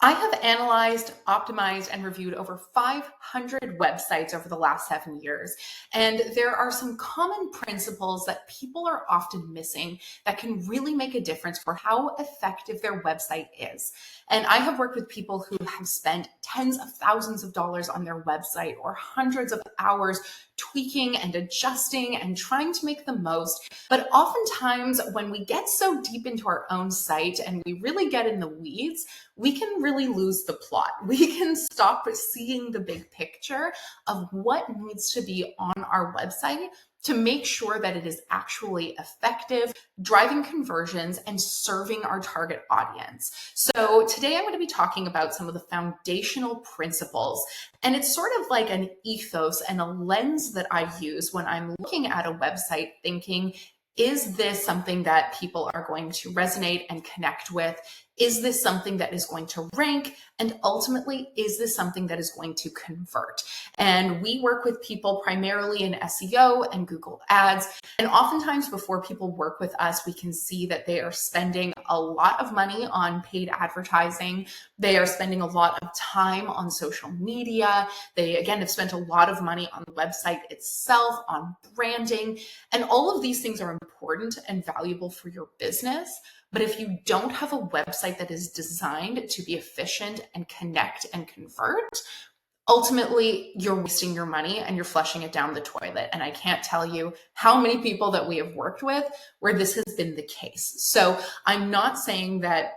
I have analyzed, optimized, and reviewed over 500 websites over the last 7 years. And there are some common principles that people are often missing that can really make a difference for how effective their website is. And I have worked with people who have spent tens of thousands of dollars on their website or hundreds of hours tweaking and adjusting and trying to make the most. But oftentimes, when we get so deep into our own site and we really get in the weeds, we can really lose the plot. We can stop seeing the big picture of what needs to be on our website to make sure that it is actually effective, driving conversions, and serving our target audience. So today I'm going to be talking about some of the foundational principles, and it's sort of like an ethos and a lens that I use when I'm looking at a website thinking, is this something that people are going to resonate and connect with? Is this something that is going to rank? And ultimately, is this something that is going to convert? And we work with people primarily in SEO and Google Ads. And oftentimes before people work with us, we can see that they are spending a lot of money on paid advertising. They are spending a lot of time on social media. They, again, have spent a lot of money on the website itself, on branding. And all of these things are important and valuable for your business. But if you don't have a website that is designed to be efficient and connect and convert, ultimately you're wasting your money and you're flushing it down the toilet. And I can't tell you how many people that we have worked with where this has been the case. So I'm not saying that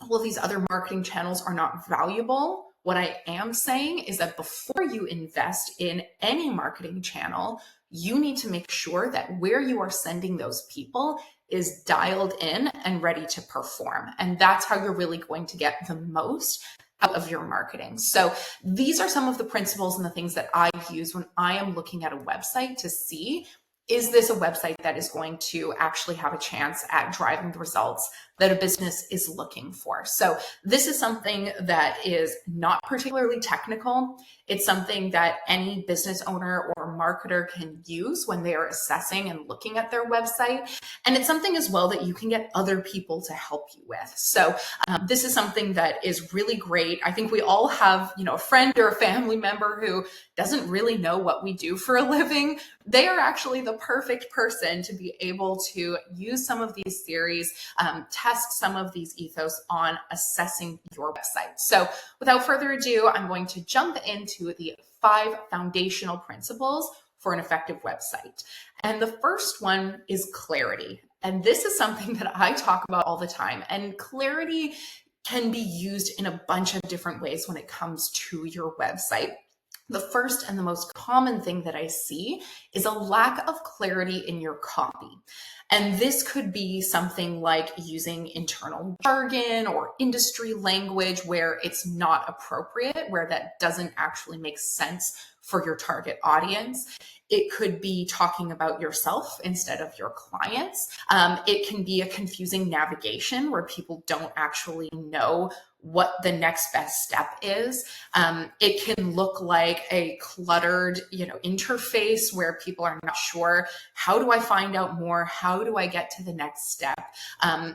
all of these other marketing channels are not valuable. What I am saying is that before you invest in any marketing channel, you need to make sure that where you are sending those people is dialed in and ready to perform. And that's how you're really going to get the most out of your marketing. So these are some of the principles and the things that I use when I am looking at a website to see, is this a website that is going to actually have a chance at driving the results that a business is looking for? So this is something that is not particularly technical. It's something that any business owner or marketer can use when they are assessing and looking at their website. And it's something as well that you can get other people to help you with. So this is something that is really great. I think we all have, a friend or a family member who doesn't really know what we do for a living. They are actually the perfect person to be able to use some of these theories, test some of these ethos on assessing your website. So without further ado, I'm going to jump into the 5 foundational principles for an effective website. And the first one is clarity. And this is something that I talk about all the time. And clarity can be used in a bunch of different ways when it comes to your website. The first and the most common thing that I see is a lack of clarity in your copy. And this could be something like using internal jargon or industry language where it's not appropriate, where that doesn't actually make sense for your target audience. It could be talking about yourself instead of your clients. It can be a confusing navigation where people don't actually know what the next best step is. It can look like a cluttered, interface where people are not sure, how do I find out more? How do I get to the next step?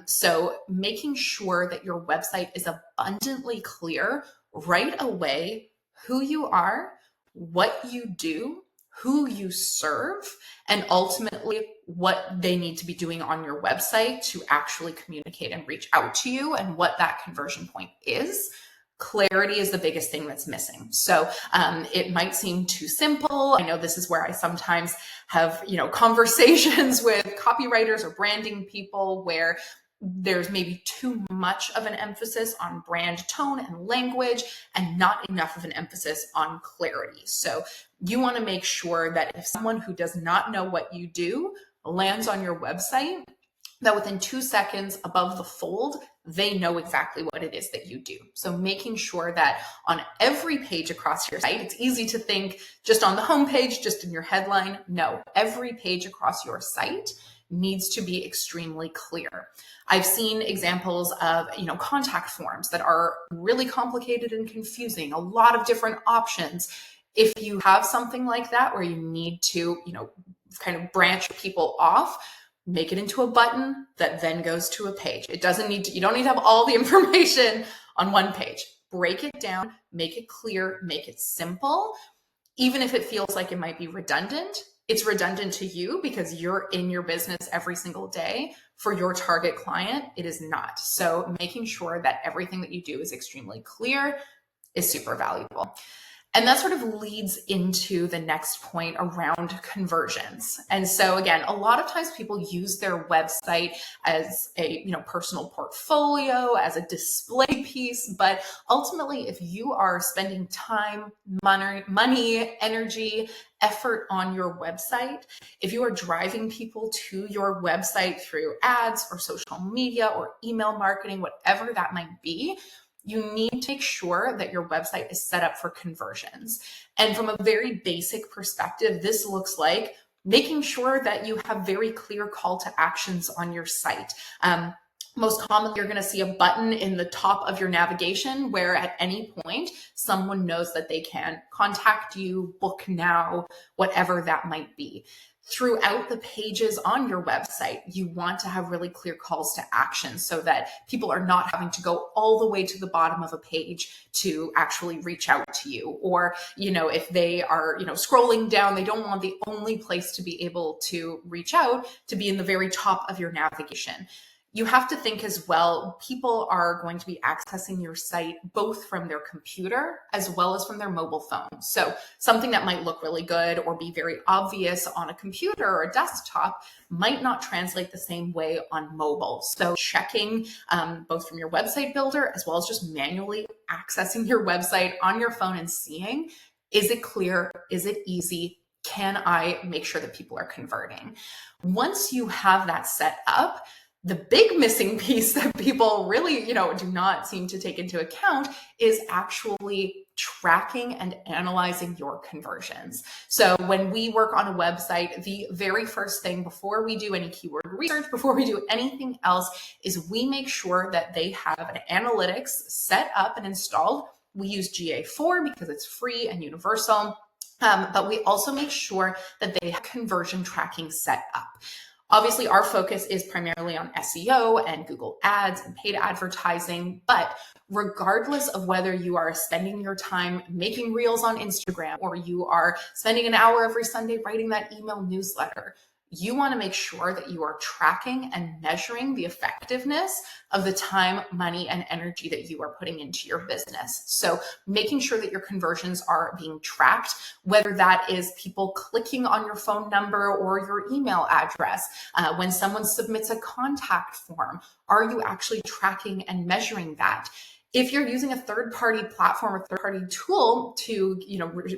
So making sure that your website is abundantly clear right away, who you are, what you do, who you serve, and ultimately what they need to be doing on your website to actually communicate and reach out to you and what that conversion point is. Clarity is the biggest thing that's missing. So it might seem too simple. I know this is where I sometimes have, conversations with copywriters or branding people where there's maybe too much of an emphasis on brand tone and language and not enough of an emphasis on clarity. So you want to make sure that if someone who does not know what you do lands on your website, that within 2 seconds above the fold, they know exactly what it is that you do. So making sure that on every page across your site, it's easy to think just on the homepage, just in your headline. No, every page across your site needs to be extremely clear. I've seen examples of, contact forms that are really complicated and confusing, a lot of different options. If you have something like that where you need to, kind of branch people off, make it into a button that then goes to a page. You don't need to have all the information on one page. break it down, make it clear, make it simple. Even if it feels like it might be redundant, it's redundant to you because you're in your business every single day. For your target client, it is not. So making sure that everything that you do is extremely clear is super valuable. And that sort of leads into the next point around conversions. And so again, a lot of times people use their website as a, personal portfolio, as a display piece, but ultimately if you are spending time, money, energy, effort on your website, if you are driving people to your website through ads or social media or email marketing, whatever that might be, you need to make sure that your website is set up for conversions. And from a very basic perspective, this looks like making sure that you have very clear call to actions on your site. Most commonly, you're going to see a button in the top of your navigation where at any point someone knows that they can contact you, book now, whatever that might be. Throughout the pages on your website, you want to have really clear calls to action so that people are not having to go all the way to the bottom of a page to actually reach out to you. Or, if they are, scrolling down, they don't want the only place to be able to reach out to be in the very top of your navigation. You have to think as well, people are going to be accessing your site both from their computer as well as from their mobile phone. So something that might look really good or be very obvious on a computer or a desktop might not translate the same way on mobile. So checking both from your website builder as well as just manually accessing your website on your phone and seeing, is it clear? Is it easy? Can I make sure that people are converting? Once you have that set up, the big missing piece that people really, do not seem to take into account is actually tracking and analyzing your conversions. So when we work on a website, the very first thing before we do any keyword research, before we do anything else, is we make sure that they have an analytics set up and installed. We use GA4 because it's free and universal. But we also make sure that they have conversion tracking set up. Obviously, our focus is primarily on SEO and Google Ads and paid advertising, but regardless of whether you are spending your time making reels on Instagram or you are spending an hour every Sunday writing that email newsletter, you want to make sure that you are tracking and measuring the effectiveness of the time, money, and energy that you are putting into your business. So making sure that your conversions are being tracked, whether that is people clicking on your phone number or your email address. When someone submits a contact form, are you actually tracking and measuring that? If you're using a third-party platform or third-party tool to,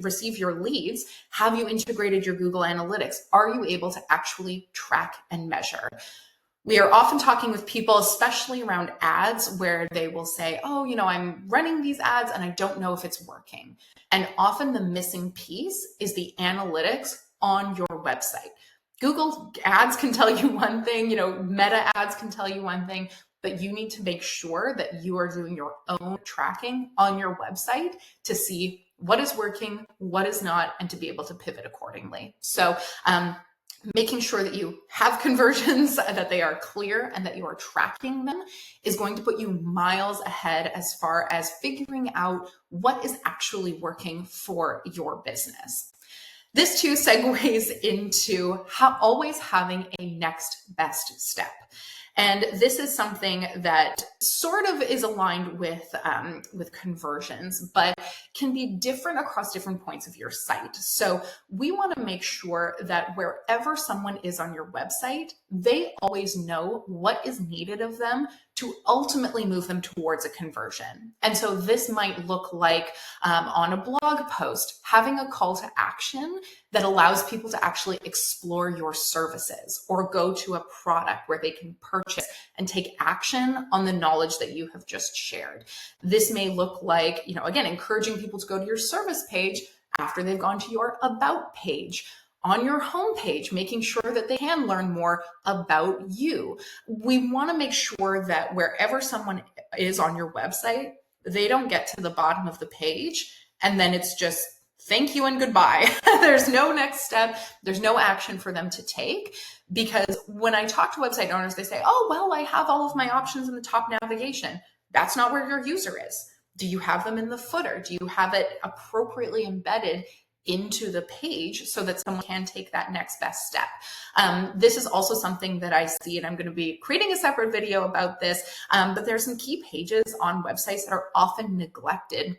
receive your leads, have you integrated your Google Analytics? Are you able to actually track and measure? We are often talking with people, especially around ads, where they will say, oh, I'm running these ads and I don't know if it's working. And often the missing piece is the analytics on your website. Google ads can tell you one thing, Meta ads can tell you one thing, but you need to make sure that you are doing your own tracking on your website to see what is working, what is not, and to be able to pivot accordingly. So making sure that you have conversions, that they are clear, and that you are tracking them is going to put you miles ahead as far as figuring out what is actually working for your business. This too segues into always having a next best step. And this is something that sort of is aligned with conversions, but can be different across different points of your site. So we want to make sure that wherever someone is on your website, they always know what is needed of them to ultimately move them towards a conversion. And so this might look like on a blog post, having a call to action that allows people to actually explore your services or go to a product where they can purchase and take action on the knowledge that you have just shared. This may look like, again, encouraging people to go to your service page after they've gone to your about page. On your homepage, making sure that they can learn more about you. We want to make sure that wherever someone is on your website, they don't get to the bottom of the page and then it's just thank you and goodbye. There's no next step. There's no action for them to take, because when I talk to website owners, they say, oh, well, I have all of my options in the top navigation. That's not where your user is. Do you have them in the footer? Do you have it appropriately embedded into the page so that someone can take that next best step? This is also something that I see, and I'm going to be creating a separate video about this, but there's some key pages on websites that are often neglected,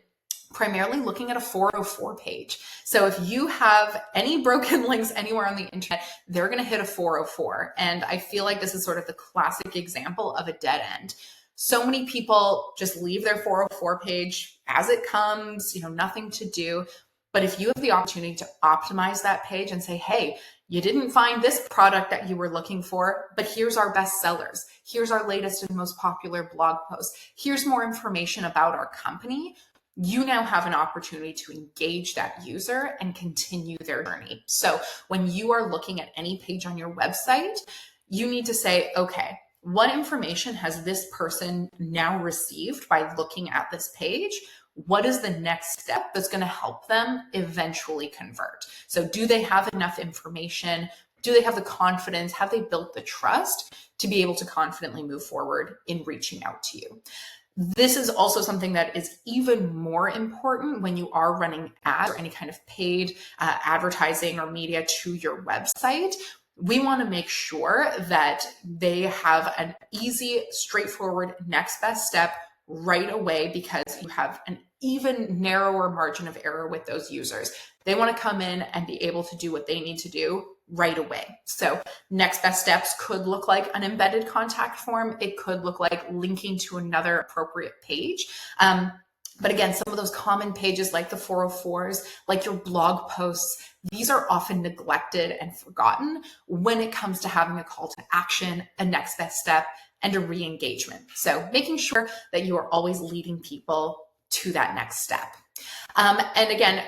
primarily looking at a 404 page. So if you have any broken links anywhere on the internet, they're going to hit a 404. And I feel like this is sort of the classic example of a dead end. So many people just leave their 404 page as it comes, nothing to do. But if you have the opportunity to optimize that page and say, hey, you didn't find this product that you were looking for, but here's our best sellers. Here's our latest and most popular blog post. Here's more information about our company. You now have an opportunity to engage that user and continue their journey. So when you are looking at any page on your website, you need to say, okay, what information has this person now received by looking at this page? What is the next step that's going to help them eventually convert? So do they have enough information? Do they have the confidence? Have they built the trust to be able to confidently move forward in reaching out to you? This is also something that is even more important when you are running ads or any kind of paid advertising or media to your website. We want to make sure that they have an easy, straightforward next best step right away, because you have an even narrower margin of error with those users. They want to come in and be able to do what they need to do right away. So next best steps could look like an embedded contact form. It could look like linking to another appropriate page. But again, some of those common pages like the 404s, like your blog posts, these are often neglected and forgotten when it comes to having a call to action, a next best step, and a re-engagement. So making sure that you are always leading people to that next step. And again,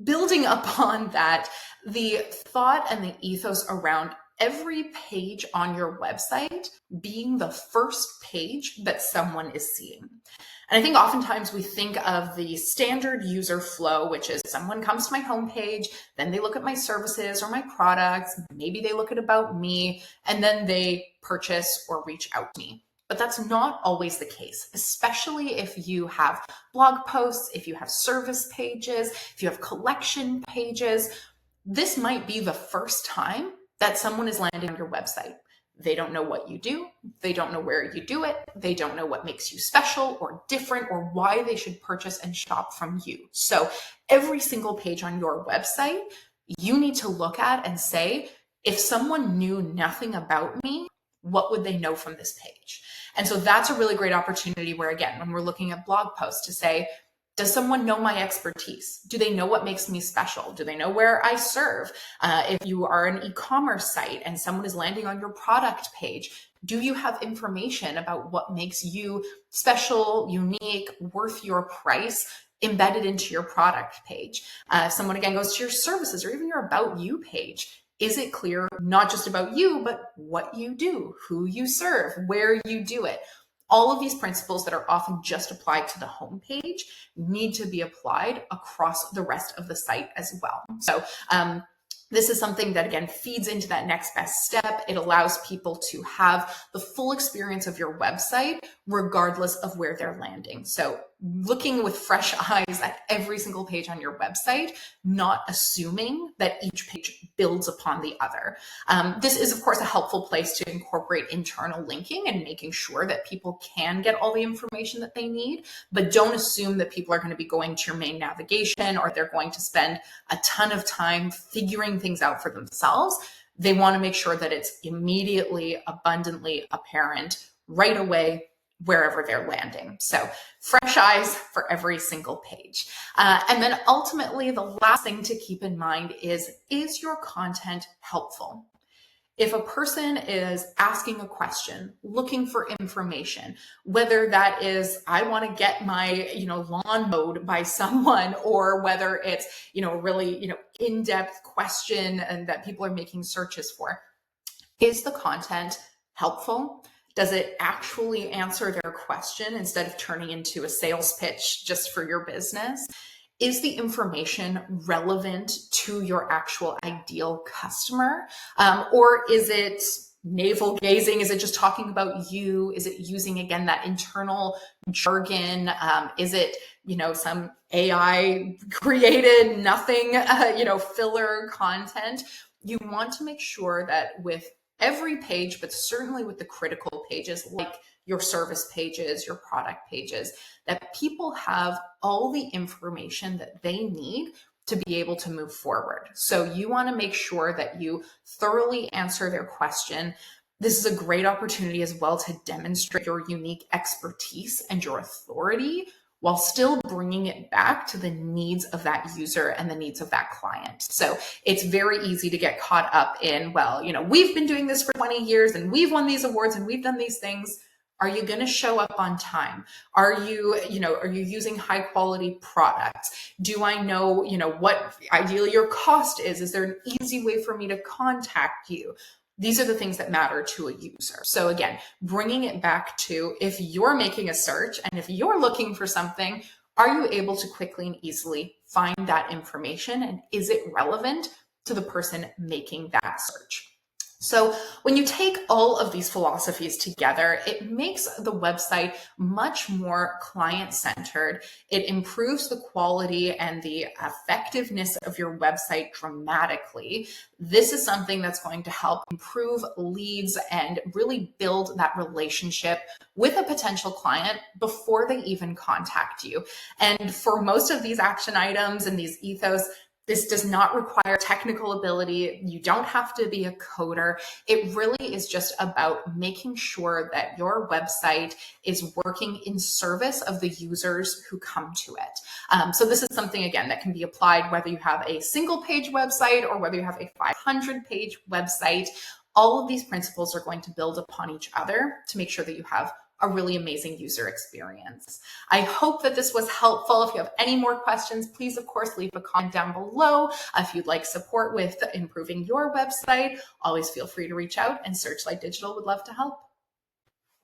building upon that, the thought and the ethos around every page on your website being the first page that someone is seeing. And I think oftentimes we think of the standard user flow, which is someone comes to my homepage, then they look at my services or my products, maybe they look at about me, and then they purchase or reach out to me. But that's not always the case, especially if you have blog posts, if you have service pages, if you have collection pages. This might be the first time that someone is landing on your website. They don't know what you do. They don't know where you do it. They don't know what makes you special or different or why they should purchase and shop from you. So every single page on your website, you need to look at and say, if someone knew nothing about me, what would they know from this page? And so that's a really great opportunity where, again, when we're looking at blog posts, to say, does someone know my expertise? Do they know what makes me special? Do they know where I serve? If you are an e-commerce site and someone is landing on your product page, do you have information about what makes you special, unique, worth your price embedded into your product page? If someone, again, goes to your services or even your About You page, is it clear not just about you, but what you do, who you serve, where you do it? All of these principles that are often just applied to the homepage need to be applied across the rest of the site as well. So this is something that, again, feeds into that next best step. It allows people to have the full experience of your website, regardless of where they're landing. So looking with fresh eyes at every single page on your website, not assuming that each page builds upon the other. This is, of course, a helpful place to incorporate internal linking and making sure that people can get all the information that they need, but don't assume that people are going to be going to your main navigation or they're going to spend a ton of time figuring things out for themselves. They want to make sure that it's immediately, abundantly apparent right away wherever they're landing. So fresh eyes for every single page. And then ultimately, the last thing to keep in mind is your content helpful? If a person is asking a question, looking for information, whether that is, I want to get my, lawn mowed by someone, or whether it's, really, in-depth question and that people are making searches for, is the content helpful? Does it actually answer their question instead of turning into a sales pitch just for your business? Is the information relevant to your actual ideal customer? Or is it navel gazing? Is it just talking about you? Is it using, again, that internal jargon? Is it, some AI created nothing, filler content? You want to make sure that with every page, but certainly with the critical pages, like your service pages, your product pages, that people have all the information that they need to be able to move forward. So you want to make sure that you thoroughly answer their question. This is a great opportunity as well to demonstrate your unique expertise and your authority while still bringing it back to the needs of that user and the needs of that client. So it's very easy to get caught up in, well, we've been doing this for 20 years and we've won these awards and we've done these things. Are you going to show up on time? Are you using high quality products? Do I know, what ideally your cost is? Is there an easy way for me to contact you? These are the things that matter to a user. So again, bringing it back to, if you're making a search and if you're looking for something, are you able to quickly and easily find that information? And is it relevant to the person making that search? So when you take all of these philosophies together, it makes the website much more client-centered. It improves the quality and the effectiveness of your website dramatically. This is something that's going to help improve leads and really build that relationship with a potential client before they even contact you. And for most of these action items and these ethos, this does not require technical ability. You don't have to be a coder. It really is just about making sure that your website is working in service of the users who come to it. So this is something, again, that can be applied whether you have a single page website or whether you have a 500-page website. All of these principles are going to build upon each other to make sure that you have a really amazing user experience. I hope that this was helpful. If you have any more questions, please, of course, leave a comment down below. If you'd like support with improving your website, always feel free to reach out, and Searchlight Digital would love to help.